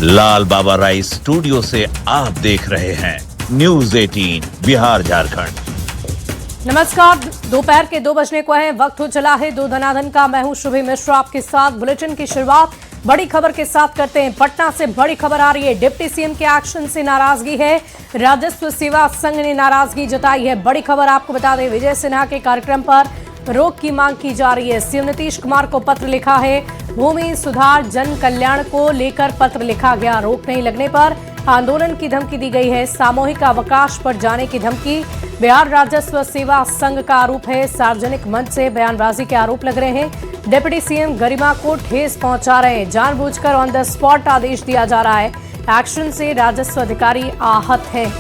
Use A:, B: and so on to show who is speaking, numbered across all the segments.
A: लाल बाबा राय studio से आप देख रहे हैं न्यूज 18 बिहार झारखंड।
B: नमस्कार, दोपहर के 2 बजने को है, वक्त हो चला है दो धनाधन का। मैं हूं शुभी मिश्रा आपके साथ। बुलेटिन की शुरुआत बड़ी खबर के साथ करते हैं। पटना से बड़ी खबर आ रही है। डिप्टी सीएम के एक्शन से नाराजगी है। राजस्व सेवा संघ ने नाराजगी जताई है। बड़ी खबर आपको बता दें, विजय सिन्हा के कार्यक्रम पर रोक की मांग की जा रही है। सीएम नीतीश कुमार को पत्र लिखा है। भूमि सुधार जन कल्याण को लेकर पत्र लिखा गया। रोक नहीं लगने पर आंदोलन की धमकी दी गई है। सामूहिक अवकाश पर जाने की धमकी। बिहार राजस्व सेवा संघ का आरोप है। सार्वजनिक मंच से बयानबाजी के आरोप लग रहे हैं। डिप्टी सीएम गरिमा को ठेस पहुंचा रहे हैं। जानबूझकर ऑन द स्पॉट आदेश दिया जा रहा है। एक्शन से राजस्व अधिकारी आहत हैं।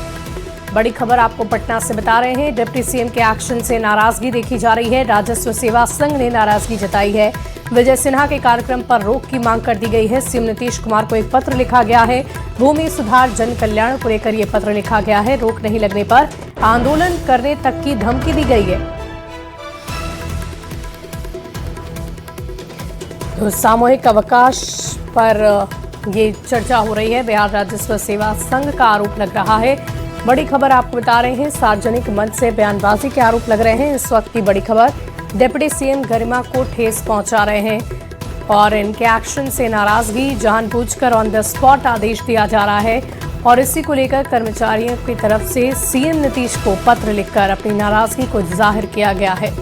B: बड़ी खबर आपको पटना से बता रहे हैं। डिप्टी सीएम के एक्शन से नाराजगी देखी जा रही है। राजस्व सेवा संघ ने नाराजगी जताई है। विजय सिन्हा के कार्यक्रम पर रोक की मांग कर दी गई है। सीएम नीतीश कुमार को एक पत्र लिखा गया है। भूमि सुधार जन कल्याण को लेकर यह पत्र लिखा गया है। रोक नहीं लगने पर आंदोलन करने तक की धमकी दी गई है। तो सामूहिक अवकाश पर ये चर्चा हो रही है। बिहार राजस्व सेवा संघ का आरोप लग रहा है। बड़ी खबर आपको बता रहे हैं। सार्वजनिक मंच से बयानबाजी के आरोप लग रहे हैं। इस वक्त की बड़ी खबर, डिप्टी सीएम गरिमा को ठेस पहुंचा रहे हैं और इनके एक्शन से नाराजगी। जानबूझकर ऑन द स्पॉट आदेश दिया जा रहा है और इसी को लेकर कर्मचारियों की तरफ से सीएम नीतीश को पत्र लिखकर अपनी नाराजगी को जाहिर किया गया है।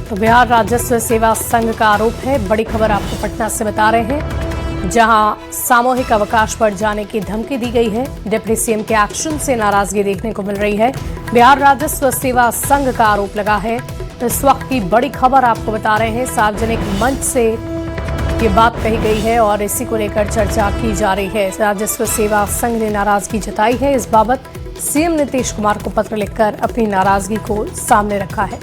B: तो बिहार राजस्व सेवा संघ का आरोप है। बड़ी खबर आपको पटना से बता रहे हैं, जहां सामूहिक अवकाश पर जाने की धमकी दी गई है। डिप्टी सीएम के एक्शन से नाराजगी देखने को मिल रही है। बिहार राजस्व सेवा संघ का आरोप लगा है। इस वक्त की बड़ी खबर आपको बता रहे हैं। सार्वजनिक मंच से ये बात कही गई है और इसी को लेकर चर्चा की जा रही है। राजस्व सेवा संघ ने नाराजगी जताई है। इस बाबत सीएम नीतीश कुमार को पत्र लिखकर अपनी नाराजगी को सामने रखा है।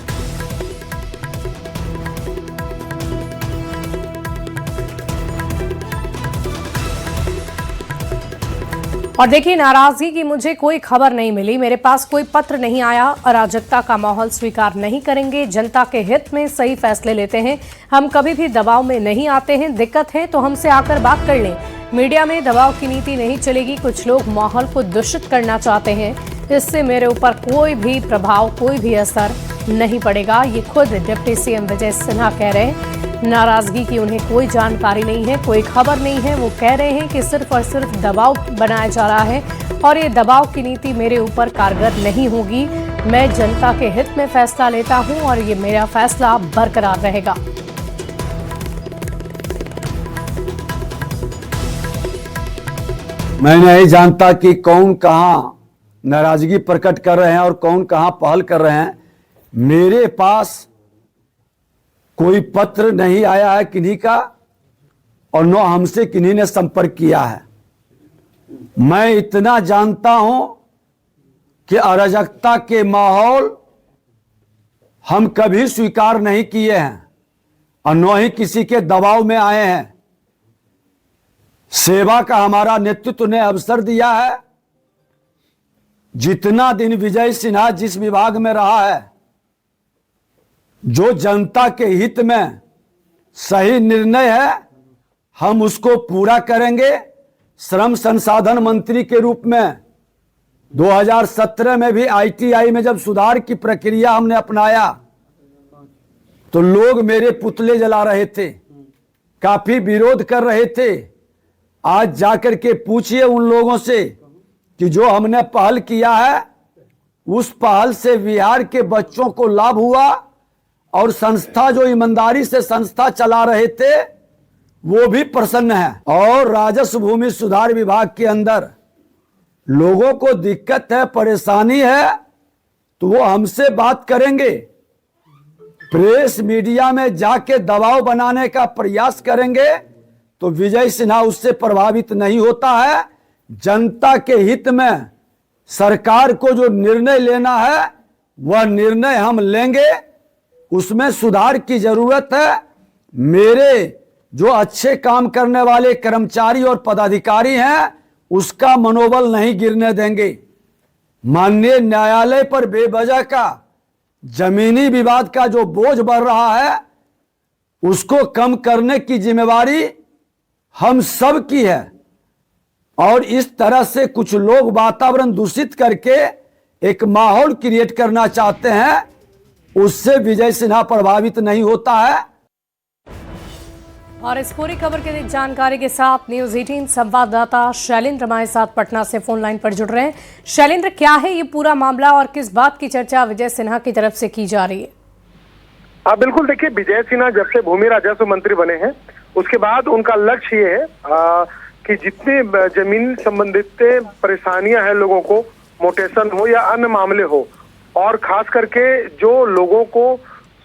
B: और देखिए, नाराजगी की मुझे कोई खबर नहीं मिली, मेरे पास कोई पत्र नहीं आया। अराजकता का माहौल स्वीकार नहीं करेंगे। जनता के हित में सही फैसले लेते हैं। हम कभी भी दबाव में नहीं आते हैं। दिक्कत है तो हमसे आकर बात कर लें। मीडिया में दबाव की नीति नहीं चलेगी। कुछ लोग माहौल को दूषित करना चाहते हैं। इससे मेरे ऊपर कोई भी प्रभाव, कोई भी असर नहीं पड़ेगा। ये खुद डिप्टी सीएम विजय सिन्हा कह रहे हैं। नाराजगी की उन्हें कोई जानकारी नहीं है, कोई खबर नहीं है। वो कह रहे हैं कि सिर्फ और सिर्फ दबाव बनाया जा रहा है और ये दबाव की नीति मेरे ऊपर कारगर नहीं होगी। मैं जनता के हित में फैसला लेता हूं और ये मेरा फैसला बरकरार रहेगा।
C: मैं नहीं जानता कि कौन कहां नाराजगी प्रकट कर रहे हैं और कौन कहां पहल कर रहे हैं। मेरे पास कोई पत्र नहीं आया है किन्हीं का और न हमसे किन्हीं ने संपर्क किया है। मैं इतना जानता हूं कि अराजकता के माहौल हम कभी स्वीकार नहीं किए हैं और न ही किसी के दबाव में आए हैं। सेवा का हमारा नेतृत्व ने अवसर दिया है। जितना दिन विजय सिन्हा जिस विभाग में रहा है, जो जनता के हित में सही निर्णय है, हम उसको पूरा करेंगे। श्रम संसाधन मंत्री के रूप में 2017 में भी आईटीआई में जब सुधार की प्रक्रिया हमने अपनाया तो लोग मेरे पुतले जला रहे थे, काफी विरोध कर रहे थे। आज जाकर के पूछिए उन लोगों से कि जो हमने पहल किया है, उस पहल से बिहार के बच्चों को लाभ हुआ और संस्था जो ईमानदारी से संस्था चला रहे थे वो भी प्रसन्न है। और राजस्व भूमि सुधार विभाग के अंदर लोगों को दिक्कत है, परेशानी है, तो वो हमसे बात करेंगे। प्रेस मीडिया में जाके दबाव बनाने का प्रयास करेंगे तो विजय सिन्हा उससे प्रभावित नहीं होता है। जनता के हित में सरकार को जो निर्णय लेना है वह निर्णय हम लेंगे। उसमें सुधार की जरूरत है। मेरे जो अच्छे काम करने वाले कर्मचारी और पदाधिकारी हैं, उसका मनोबल नहीं गिरने देंगे। माननीय न्यायालय पर बेवजह का जमीनी विवाद का जो बोझ बढ़ रहा है उसको कम करने की जिम्मेवारी हम सब की है। और इस तरह से कुछ लोग वातावरण दूषित करके एक माहौल क्रिएट करना चाहते हैं, उससे विजय सिन्हा प्रभावित नहीं होता है।
B: और इस पूरी खबर की जानकारी के साथ न्यूज 18 संवाददाता शैलेंद्र हमारे साथ पटना से फोन लाइन पर जुड़ रहे हैं। शैलेंद्र, क्या है ये पूरा मामला और किस बात की चर्चा विजय सिन्हा की तरफ से की जा रही है?
D: बिल्कुल, देखिए, विजय सिन्हा जब से भूमि राजस्व मंत्री बने हैं उसके बाद उनका लक्ष्य ये है कि जितने जमीन संबंधित परेशानियां हैं लोगों को, मोटेशन हो या अन्य मामले हो, और खास करके जो लोगों को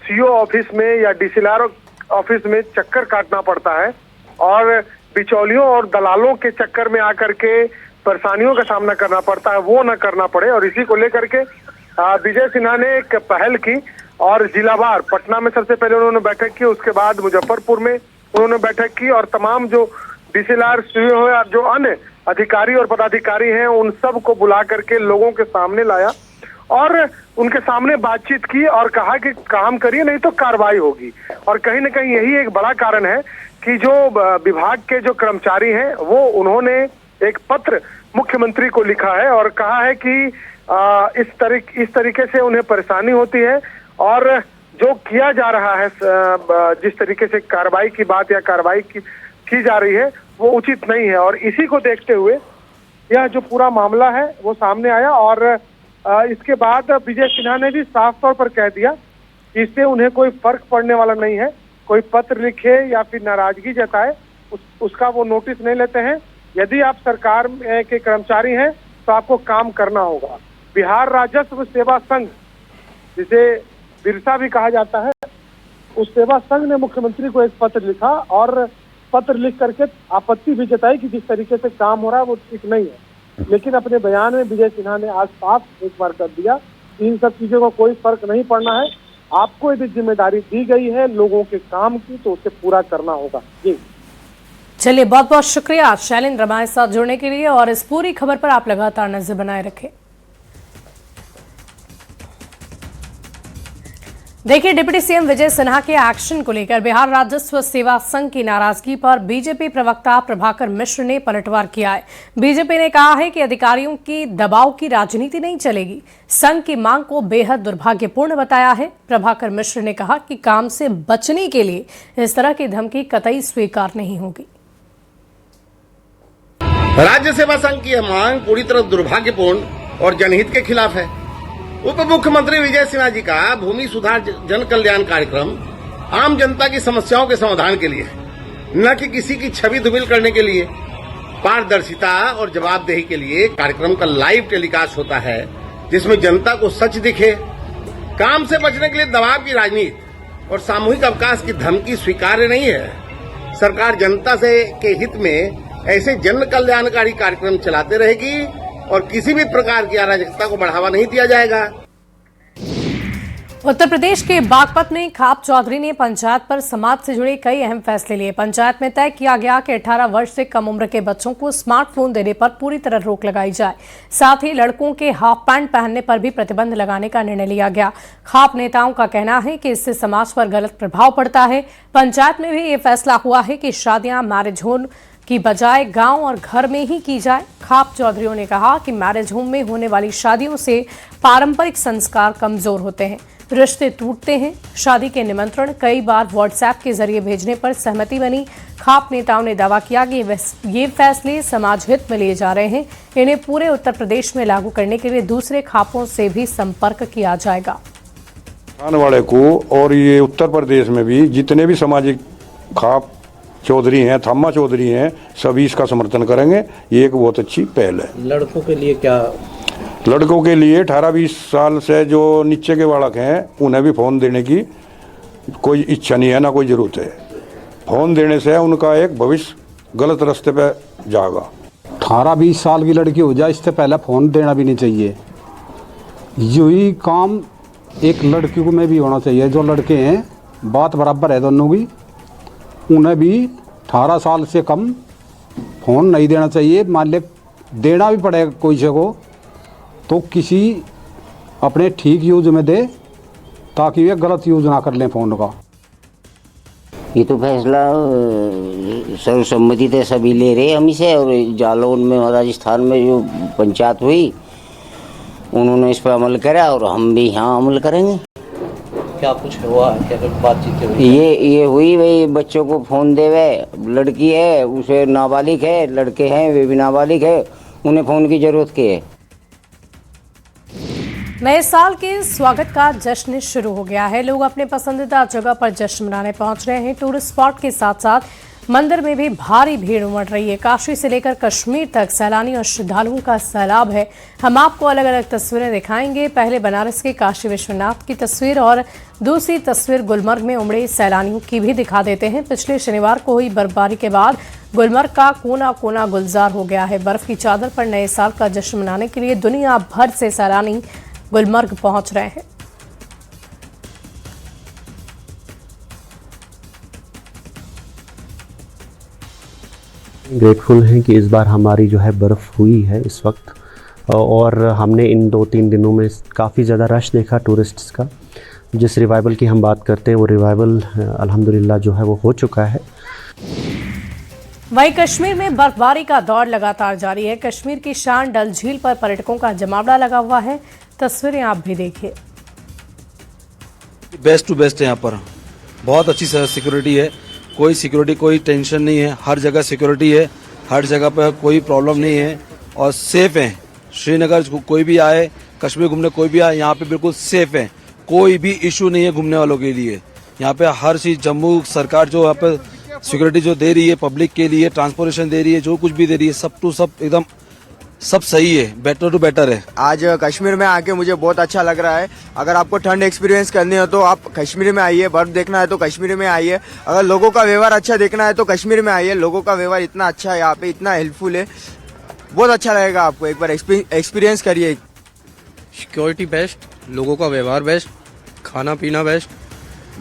D: सीओ ऑफिस में या डीसीएलआर ऑफिस में चक्कर काटना पड़ता है और बिचौलियों और दलालों के चक्कर में आकर के परेशानियों का सामना करना पड़ता है, वो न करना पड़े। और इसी को लेकर के विजय सिन्हा ने एक पहल की और जिलावार पटना में सबसे पहले उन्होंने बैठक की, उसके बाद मुजफ्फरपुर में उन्होंने बैठक की और तमाम जो डीसीएलआर सीओ हो या जो अन्य अधिकारी और पदाधिकारी हैं उन सब को बुला करके लोगों के सामने लाया और उनके सामने बातचीत की और कहा कि काम करिए नहीं तो कार्रवाई होगी। और कहीं न कहीं यही एक बड़ा कारण है कि जो विभाग के जो कर्मचारी हैं वो उन्होंने एक पत्र मुख्यमंत्री को लिखा है और कहा है कि इस तरीके से उन्हें परेशानी होती है और जो किया जा रहा है, जिस तरीके से कार्रवाई की बात या कार्रवाई की जा रही है वो उचित नहीं है। और इसी को देखते हुए यह जो पूरा मामला है वो सामने आया और इसके बाद विजय सिन्हा ने भी साफ तौर पर कह दिया कि इससे उन्हें कोई फर्क पड़ने वाला नहीं है। कोई पत्र लिखे या फिर नाराजगी जताए उसका वो नोटिस नहीं लेते हैं। यदि आप सरकार के कर्मचारी हैं तो आपको काम करना होगा। बिहार राजस्व सेवा संघ, जिसे बिरसा भी कहा जाता है, उस सेवा संघ ने मुख्यमंत्री को एक पत्र लिखा और पत्र लिख करके आपत्ति भी जताई कि जिस तरीके से काम हो रहा है वो ठीक नहीं है। लेकिन अपने बयान में विजय सिन्हा ने आज साफ एक बार कर दिया, इन सब चीजों को कोई फर्क नहीं पड़ना है। आपको यदि जिम्मेदारी दी गई है लोगों के काम की तो उसे पूरा करना होगा। जी
B: चलिए, बहुत बहुत शुक्रिया शैलेंद्र हमारे साथ जुड़ने के लिए और इस पूरी खबर पर आप लगातार नजर बनाए रखें। देखिए, डिप्टी सीएम विजय सिन्हा के एक्शन को लेकर बिहार राजस्व सेवा संघ की नाराजगी पर बीजेपी प्रवक्ता प्रभाकर मिश्र ने पलटवार किया है। बीजेपी ने कहा है कि अधिकारियों की दबाव की राजनीति नहीं चलेगी। संघ की मांग को बेहद दुर्भाग्यपूर्ण बताया है। प्रभाकर मिश्र ने कहा कि काम से बचने के लिए इस तरह की धमकी कतई स्वीकार नहीं होगी।
E: राज्य सेवा संघ की यह मांग पूरी तरह दुर्भाग्यपूर्ण और जनहित के खिलाफ है। उप मुख्यमंत्री विजय सिन्हा जी का भूमि सुधार जन कल्याण कार्यक्रम आम जनता की समस्याओं के समाधान के लिए, न कि किसी की छवि धूमिल करने के लिए। पारदर्शिता और जवाबदेही के लिए कार्यक्रम का लाइव टेलीकास्ट होता है जिसमें जनता को सच दिखे। काम से बचने के लिए दबाव की राजनीति और सामूहिक अवकाश की धमकी स्वीकार्य नहीं है। सरकार जनता से के हित में ऐसे जन कल्याणकारी कार्यक्रम चलाते रहेगी और किसी भी प्रकार की अराजकता को बढ़ावा नहीं दिया जाएगा।
B: उत्तर प्रदेश के बागपत में खाप चौधरी ने पंचायत पर समाज से जुड़े कई अहम फैसले लिए। पंचायत में तय किया गया कि 18 वर्ष से कम उम्र के बच्चों को स्मार्टफोन देने पर पूरी तरह रोक लगाई जाए। साथ ही लड़कों के हाफ पैंट पहनने पर भी प्रतिबंध लगाने का निर्णय लिया गया। खाप नेताओं का कहना है कि इससे समाज पर गलत प्रभाव पड़ता है। पंचायत में भी ये फैसला हुआ है कि शादियां मैरिज होम की बजाय गांव और घर में ही की जाए। खाप चौधरियों ने कहा कि मैरिज होम में होने वाली शादियों से पारंपरिक संस्कार कमजोर होते हैं, रिश्ते टूटते हैं। शादी के निमंत्रण कई बार व्हाट्सएप के जरिए भेजने पर सहमति बनी। खाप नेताओं ने दावा किया कि ये फैसले समाज हित में लिए जा रहे हैं। इन्हें पूरे उत्तर प्रदेश में लागू करने के लिए दूसरे खापों से भी संपर्क किया जाएगा।
F: आने वाले को और ये उत्तर प्रदेश में भी जितने भी सामाजिक खाप चौधरी हैं, थामा चौधरी हैं, सभी इसका समर्थन करेंगे। ये एक बहुत अच्छी पहल है।
G: लड़कों के लिए क्या?
F: लड़कों के लिए 18-20 साल से जो नीचे के बालक हैं उन्हें भी फ़ोन देने की कोई इच्छा नहीं है, ना कोई ज़रूरत है। फ़ोन देने से उनका एक भविष्य गलत रास्ते पे जाएगा।
H: 18-20 साल की लड़की हो जाए इससे पहले फ़ोन देना भी नहीं चाहिए। यही काम एक लड़की को में भी होना चाहिए। जो लड़के हैं बात बराबर है दोनों की, उन्हें भी 18 साल से कम फ़ोन नहीं देना चाहिए। मान ले देना भी पड़ेगा कोई से को तो किसी अपने ठीक यूज में दे ताकि वे गलत यूज ना कर लें फ़ोन का।
G: ये तो फैसला सर्वसम्मति से सभी ले रहे हम इसे, और जालौन में राजस्थान में जो पंचायत हुई उन्होंने इस पर अमल करा और हम भी यहाँ अमल करेंगे।
I: क्या कुछ हुआ, क्या कुछ बातचीत हुई?
G: ये हुई भाई, बच्चों को फ़ोन देवे, लड़की है उसे नाबालिग है, लड़के हैं वे भी नाबालिग है, उन्हें फ़ोन की ज़रूरत क्या है।
B: नए साल के स्वागत का जश्न शुरू हो गया है। लोग अपने पसंदीदा जगह पर जश्न मनाने पहुंच रहे हैं। टूरिस्ट स्पॉट के साथ साथ मंदिर में भी भारी भीड़ उमड़ रही है। काशी से लेकर कश्मीर तक सैलानी और श्रद्धालुओं का सैलाब है। हम आपको अलग अलग तस्वीरें दिखाएंगे। पहले बनारस के काशी विश्वनाथ की तस्वीर और दूसरी तस्वीर गुलमर्ग में उमड़े सैलानियों की भी दिखा देते हैं। पिछले शनिवार को हुई बर्फबारी के बाद गुलमर्ग का कोना कोना गुलजार हो गया है। बर्फ की चादर पर नए साल का जश्न मनाने के लिए दुनिया भर से सैलानी गुलमर्ग पहुंच रहे हैं।
J: ग्रेटफुल हैं कि इस बार हमारी जो है बर्फ़ हुई है इस वक्त, और हमने इन 2-3 दिनों में काफ़ी ज़्यादा रश देखा टूरिस्ट्स का। जिस रिवाइवल की हम बात करते हैं वो रिवाइवल अल्हम्दुलिल्लाह जो है वो हो चुका है।
B: वहीं कश्मीर में बर्फबारी का दौर लगातार जारी है। कश्मीर की शान डल झील पर पर्यटकों का जमावड़ा लगा हुआ है। तस्वीरें आप भी देखिए।
K: बेस्ट टू बेस्ट है, यहाँ पर बहुत अच्छी सिक्योरिटी है, कोई टेंशन नहीं है, हर जगह सिक्योरिटी है, हर जगह पर कोई प्रॉब्लम नहीं है और सेफ है। श्रीनगर कोई भी आए, कश्मीर घूमने कोई भी आए, यहाँ पे बिल्कुल सेफ है, कोई भी इशू नहीं है घूमने वालों के लिए। यहाँ पे हर चीज़ जम्मू सरकार जो यहाँ पे सिक्योरिटी जो दे रही है पब्लिक के लिए, ट्रांसपोर्टेशन दे रही है, जो कुछ भी दे रही है, सब टू सब एकदम सब सही है, बेटर टू बेटर है।
L: आज कश्मीर में आके मुझे बहुत अच्छा लग रहा है। अगर आपको ठंड एक्सपीरियंस करनी हो तो आप कश्मीर में आइए, बर्फ देखना है तो कश्मीर में आइए, अगर लोगों का व्यवहार अच्छा देखना है तो कश्मीर में आइए। लोगों का व्यवहार इतना अच्छा है, यहाँ पे इतना हेल्पफुल है, बहुत अच्छा लगेगा आपको। एक बार एक्सपीरियंस करिए।
M: सिक्योरिटी बेस्ट, लोगों का व्यवहार बेस्ट, खाना पीना बेस्ट।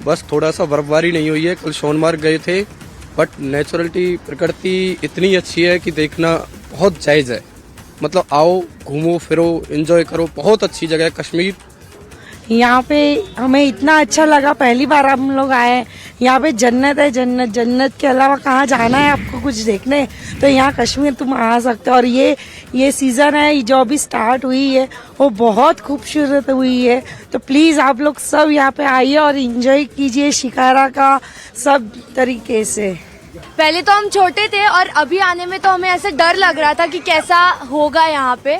M: बस थोड़ा सा बर्फबारी नहीं हुई है। कल सोनमार्ग गए थे, बट नेचुरलिटी प्रकृति इतनी अच्छी है कि देखना बहुत जायज़ है। मतलब आओ, घूमो फिरो, एंजॉय करो, बहुत अच्छी जगह है कश्मीर।
N: यहाँ पे हमें इतना अच्छा लगा, पहली बार हम लोग आए। यहाँ पे जन्नत है, जन्नत। जन्नत के अलावा कहाँ जाना है आपको कुछ देखने, तो यहाँ कश्मीर तुम आ सकते हो। और ये सीज़न है जो अभी स्टार्ट हुई है वो बहुत खूबसूरत हुई है। तो प्लीज़ आप लोग सब यहाँ पे आइए और एंजॉय कीजिए शिकारा का सब तरीके से।
O: पहले तो हम छोटे थे और अभी आने में तो हमें ऐसे डर लग रहा था कि कैसा होगा यहाँ पे,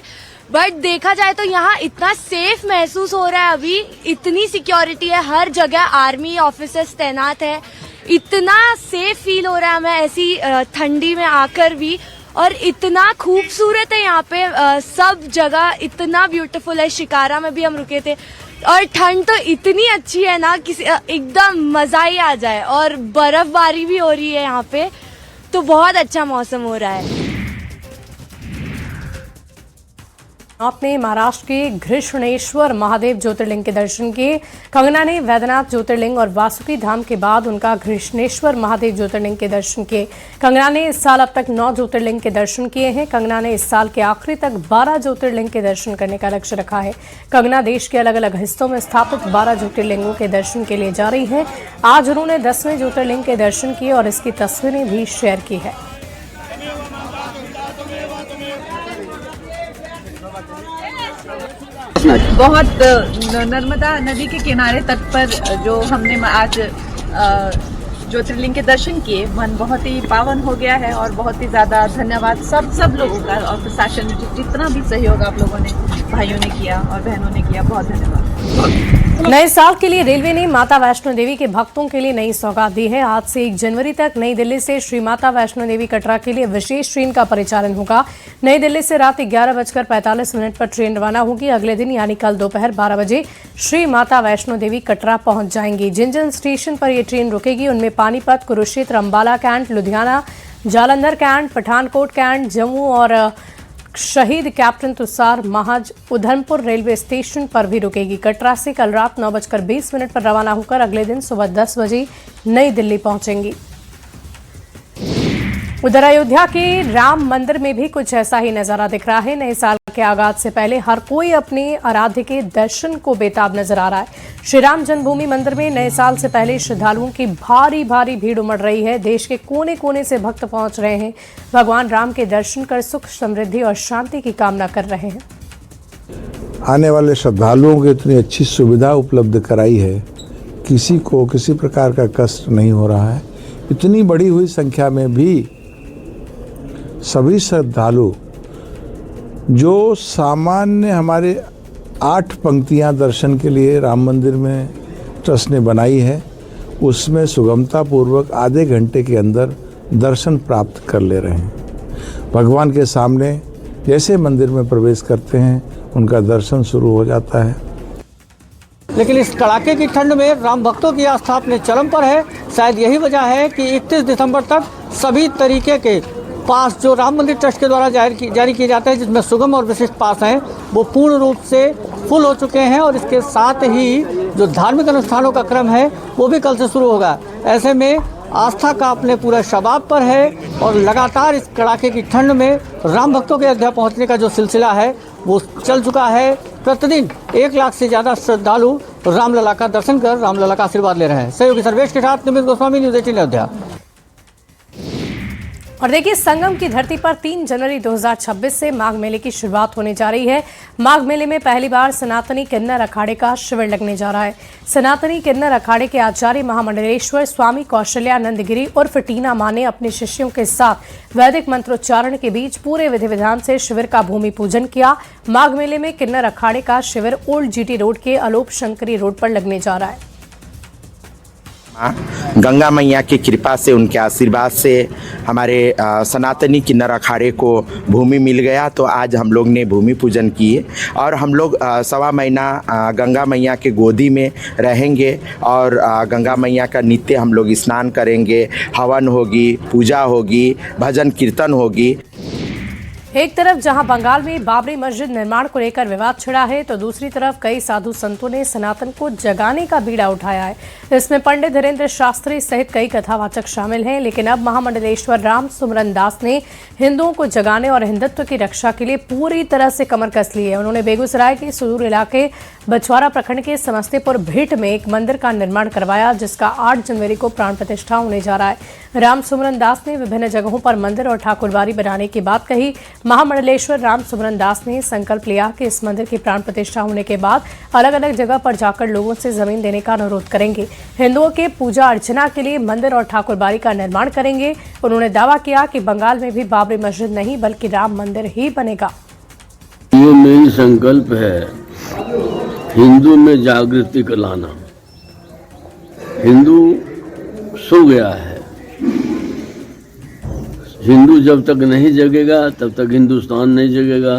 O: बट देखा जाए तो यहाँ इतना सेफ महसूस हो रहा है। अभी इतनी सिक्योरिटी है, हर जगह आर्मी ऑफिसर्स तैनात है, इतना सेफ फील हो रहा है हमें ऐसी ठंडी में आकर भी। और इतना खूबसूरत है यहाँ पे, सब जगह इतना ब्यूटीफुल है। शिकारा में भी हम रुके थे और ठंड तो इतनी अच्छी है ना, किसी एकदम मजा ही आ जाए। और बर्फबारी भी हो रही है यहाँ पे, तो बहुत अच्छा मौसम हो रहा है।
B: आपने महाराष्ट्र के घृष्णेश्वर महादेव ज्योतिर्लिंग के दर्शन किए। कंगना ने वैद्यनाथ ज्योतिर्लिंग और वासुकी धाम के बाद उनका घृष्णेश्वर महादेव ज्योतिर्लिंग के दर्शन किए। कंगना ने इस साल अब तक 9 ज्योतिर्लिंग के दर्शन किए हैं। कंगना ने इस साल के आखिरी तक 12 ज्योतिर्लिंग के दर्शन करने का लक्ष्य रखा है। कंगना देश के अलग अलग हिस्सों में स्थापित 12 ज्योतिर्लिंगों के दर्शन के लिए जा रही हैं। आज उन्होंने 10वें ज्योतिर्लिंग के दर्शन किए और इसकी तस्वीरें भी शेयर की है।
P: बहुत नर्मदा नदी के किनारे तट पर जो हमने आज ज्योतिर्लिंग के दर्शन किए, मन बहुत ही पावन हो गया है। और बहुत ही ज़्यादा धन्यवाद सब लोगों का और प्रशासन जितना भी सहयोग आप लोगों ने, भाइयों ने किया और बहनों ने किया, बहुत धन्यवाद।
B: नए साल के लिए रेलवे ने माता वैष्णो देवी के भक्तों के लिए नई सौगात दी है। आज से 1 जनवरी तक नई दिल्ली से श्री माता वैष्णो देवी कटरा के लिए विशेष ट्रेन का परिचालन होगा। नई दिल्ली से रात 11:45 पर ट्रेन रवाना होगी। अगले दिन यानी कल दोपहर 12 बजे श्री माता वैष्णो देवी कटरा पहुंच जाएंगी। जिन जिन स्टेशन पर ये ट्रेन रुकेगी उनमें Panipat, Kurukshetra, Ambala Cantt, Ludhiana, Jalandhar Cantt, Pathankot Cantt, Jammu और शहीद कैप्टन तुषार महाज उधमपुर रेलवे स्टेशन पर भी रुकेगी। कटरा से कल रात 9:20 पर रवाना होकर अगले दिन सुबह 10 बजे नई दिल्ली पहुंचेंगी। उधर अयोध्या के राम मंदिर में भी कुछ ऐसा ही नजारा दिख रहा है। नए साल के आगाज से पहले हर कोई अपने आराध्य के दर्शन को बेताब नजर आ रहा है। श्री राम जन्मभूमि मंदिर में नए साल से पहले श्रद्धालुओं की भारी भारी भीड़ उमड़ रही है। देश के कोने कोने से भक्त पहुंच रहे हैं, भगवान राम के दर्शन कर सुख समृद्धि और शांति की कामना कर रहे हैं।
Q: आने वाले श्रद्धालुओं को इतनी अच्छी सुविधा उपलब्ध कराई है, किसी को किसी प्रकार का कष्ट नहीं हो रहा है। इतनी बड़ी हुई संख्या में भी सभी श्रद्धालु जो सामान्य हमारे 8 पंक्तियां दर्शन के लिए राम मंदिर में ट्रस्ट ने बनाई है, उसमें सुगमता पूर्वक आधे घंटे के अंदर दर्शन प्राप्त कर ले रहे हैं। भगवान के सामने जैसे मंदिर में प्रवेश करते हैं उनका दर्शन शुरू हो जाता है।
R: लेकिन इस कड़ाके की ठंड में राम भक्तों की आस्था अपने चरम पर है। शायद यही वजह है कि 31 दिसंबर तक सभी तरीके के पास जो राम मंदिर ट्रस्ट के द्वारा जारी किए जाते हैं, जिसमें सुगम और विशिष्ट पास हैं, वो पूर्ण रूप से फुल हो चुके हैं। और इसके साथ ही जो धार्मिक अनुष्ठानों का क्रम है वो भी कल से शुरू होगा। ऐसे में आस्था का अपने पूरा शबाब पर है और लगातार इस कड़ाके की ठंड में राम भक्तों के अयोध्या पहुंचने का जो सिलसिला है वो चल चुका है। प्रतिदिन 1 लाख से ज़्यादा श्रद्धालु रामलला का दर्शन कर रामलला का आशीर्वाद ले रहे हैं। सहयोगी सर्वेश के साथ निमित गोस्वामी, न्यूज़ 18 अयोध्या।
B: और देखिए, संगम की धरती पर 3 जनवरी 2026 से माघ मेले की शुरुआत होने जा रही है। माघ मेले में पहली बार सनातनी किन्नर अखाड़े का शिविर लगने जा रहा है। सनातनी किन्नर अखाड़े के आचार्य महामंडलेश्वर स्वामी कौशल्यानंद गिरी उर्फ टीना मां ने अपने शिष्यों के साथ वैदिक मंत्रोच्चारण के बीच पूरे विधि विधान से शिविर का भूमि पूजन किया। माघ मेले में किन्नर अखाड़े का शिविर ओल्ड जीटी रोड के अलोप शंकरी रोड पर लगने जा रहा है।
S: गंगा मैया की कृपा से, उनके आशीर्वाद से हमारे सनातनी किन्नर अखाड़े को भूमि मिल गया, तो आज हम लोग ने भूमि पूजन किए और हम लोग 1.25 महीना गंगा मैया के गोदी में रहेंगे और गंगा मैया का नित्य हम लोग स्नान करेंगे, हवन होगी, पूजा होगी, भजन कीर्तन होगी।
B: एक तरफ जहां बंगाल में बाबरी मस्जिद निर्माण को लेकर विवाद छिड़ा है, तो दूसरी तरफ कई साधु संतों ने सनातन को जगाने का बीड़ा उठाया है। इसमें पंडित धीरेन्द्र शास्त्री सहित कई कथावाचक शामिल हैं। लेकिन अब महामंडलेश्वर राम सुमरन दास ने हिंदुओं को जगाने और हिंदुत्व की रक्षा के लिए पूरी तरह से कमर कस ली है। उन्होंने बेगूसराय के सुदूर इलाके बछवाड़ा प्रखंड के समस्तीपुर भीट में एक मंदिर का निर्माण करवाया, जिसका 8 जनवरी को प्राण प्रतिष्ठा होने जा रहा है। राम सुमरन दास ने विभिन्न जगहों पर मंदिर और ठाकुरबाड़ी बनाने की बात कही। महामंडलेश्वर राम सुमरन दास ने संकल्प लिया कि इस मंदिर की प्राण प्रतिष्ठा होने के बाद अलग अलग जगह पर जाकर लोगों से जमीन देने का अनुरोध करेंगे। हिंदुओं के पूजा अर्चना के लिए मंदिर और ठाकुरबाड़ी का निर्माण करेंगे। उन्होंने दावा किया कि बंगाल में भी बाबरी मस्जिद नहीं बल्कि राम मंदिर ही बनेगा।
T: ये मेरी संकल्प है, हिंदू में जागृति का लाना। हिंदू सो गया है, हिंदू जब तक नहीं जगेगा तब तक हिंदुस्तान नहीं जगेगा।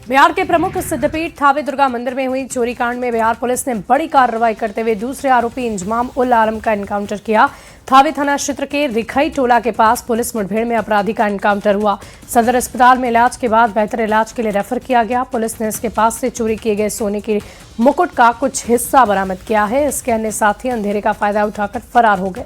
B: बिहार के प्रमुख सिद्धपीठ थावे दुर्गा मंदिर में हुई चोरी कांड में बिहार पुलिस ने बड़ी कार्रवाई करते हुए दूसरे आरोपी इंजमाम उल आलम का एनकाउंटर किया। थावे थाना क्षेत्र के रिखई टोला के पास पुलिस मुठभेड़ में अपराधी का एनकाउंटर हुआ। सदर अस्पताल में इलाज के बाद बेहतर इलाज के लिए रेफर किया गया। पुलिस ने इसके पास से चोरी किए गए सोने के मुकुट का कुछ हिस्सा बरामद किया है। इसके अन्य साथी अंधेरे का फायदा उठाकर फरार हो गए।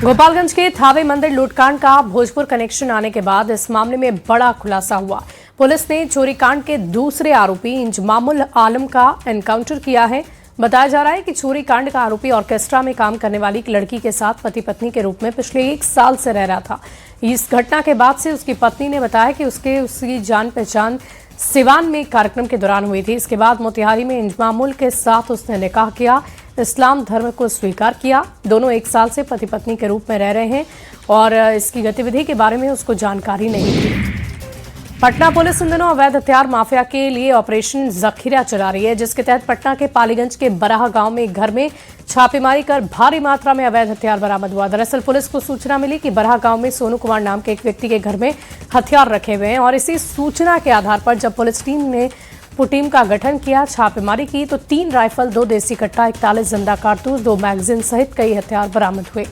B: गोपालगंज के थावे मंदिर लूटकांड का भोजपुर कनेक्शन आने के बाद इस मामले में बड़ा खुलासा हुआ। पुलिस ने चोरी कांड के दूसरे आरोपी इंजमामुल आलम का एनकाउंटर किया है। बताया जा रहा है कि चोरी कांड का आरोपी ऑर्केस्ट्रा में काम करने वाली एक लड़की के साथ पति पत्नी के रूप में पिछले 1 साल से रह रहा था। इस घटना के बाद से उसकी पत्नी ने बताया कि उसकी जान पहचान सिवान में कार्यक्रम के दौरान हुई थी। इसके बाद मोतिहारी में इंजमामुल के साथ उसने निकाह किया, इस्लाम धर्म को स्वीकार किया। दोनों 1 साल से पति पत्नी के रूप में रह रहे हैं और इसकी गतिविधि के बारे में उसको जानकारी नहीं थी। पटना पुलिस इन दिनों अवैध हथियार माफिया के लिए ऑपरेशन जखीरा चला रही है, जिसके तहत पटना के पालीगंज के बराह गांव में एक घर में छापेमारी कर भारी मात्रा में अवैध हथियार बरामद हुआ। दरअसल पुलिस को सूचना मिली कि बराह गांव में सोनू कुमार नाम के एक व्यक्ति के घर में हथियार रखे हुए हैं और इसी सूचना के आधार पर जब पुलिस टीम ने टीम का गठन किया, छापेमारी की, तो 3 राइफल, 2 देसी कट्टा, 41 जिंदा कारतूस, 2 मैगजीन सहित कई हथियार बरामद हुए।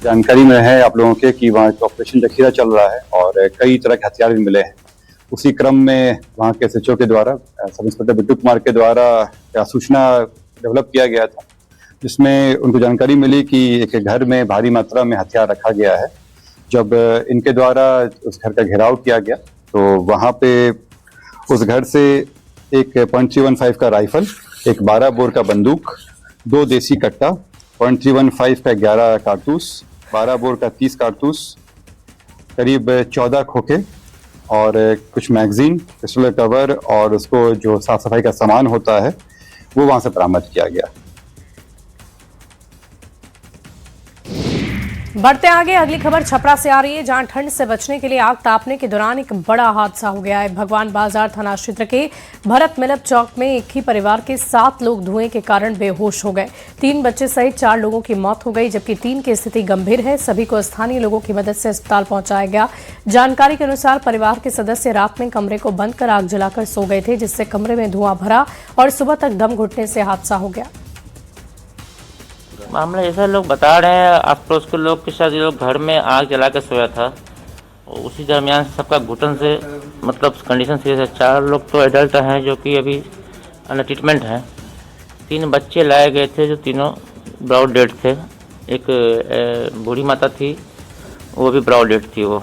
U: जानकारी में है आप लोगों के कि वहाँ ऑपरेशन जखीरा चल रहा है और कई तरह के हथियार भी मिले हैं उसी क्रम में वहाँ के SHO के द्वारा, सब इंस्पेक्टर बिट्टू कुमार के द्वारा सूचना डेवलप किया गया था, जिसमें उनको जानकारी मिली कि एक घर में भारी मात्रा में हथियार रखा गया है। जब इनके द्वारा उस घर का घेराव किया गया तो वहाँ पे उस घर से एक .315 का राइफल, एक 12 बोर का बंदूक, 2 देसी कट्टा, .315 का 11 कारतूस, 12 बोर का 30 कारतूस, करीब 14 खोखे और कुछ मैगजीन, पिस्टल कवर और उसको जो साफ सफाई का सामान होता है वो वहाँ से बरामद किया गया।
B: बढ़ते आगे, अगली खबर छपरा से आ रही है, जहां ठंड से बचने के लिए आग तापने के दौरान एक बड़ा हादसा हो गया है। भगवान बाजार थाना क्षेत्र के भरत मिलप चौक में एक ही परिवार के 7 लोग धुएं के कारण बेहोश हो गए। 3 बच्चे सहित 4 लोगों की मौत हो गई, जबकि 3 की स्थिति गंभीर है। सभी को स्थानीय लोगों की मदद से अस्पताल पहुंचाया गया। जानकारी के अनुसार परिवार के सदस्य रात में कमरे को बंद कर आग जलाकर सो गए थे, जिससे कमरे में धुआं भरा और सुबह तक दम घुटने से हादसा हो गया।
V: मामला ऐसा लोग बता रहे हैं, आस पड़ोस के लोग के साथ ये लोग घर में आग जला के सोया था, उसी दरमियान सबका घुटन से मतलब कंडीशन सीरियस है। 4 लोग तो एडल्ट हैं जो कि अभी अंडर ट्रीटमेंट हैं। 3 बच्चे लाए गए थे जो तीनों ब्राउड डेड थे। एक बूढ़ी माता थी, वो भी ब्राउड डेड थी। वो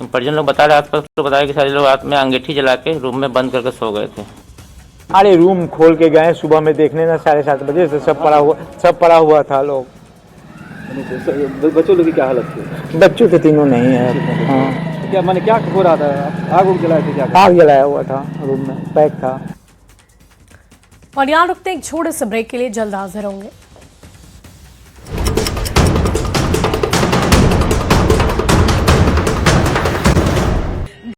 V: परिजन लोग बता रहे, आस पास लोग बताया कि सारे लोग रात में अंगीठी जला के रूम में बंद करके सो गए थे।
W: अरे रूम खोल के गए सुबह में देखने ना 7:30 बजे से सब पड़ा हुआ था लोग।
I: बच्चों लोग की क्या हालत थी?
W: बच्चों के तीनों नहीं है। हाँ।
I: क्या मैंने क्या हो रहा था? आग जलाए थे? क्या
W: आग जलाया हुआ था, रूम में पैक था।
B: और यहाँ रुकते एक छोटे से ब्रेक के लिए, जल्द हाजिर होंगे।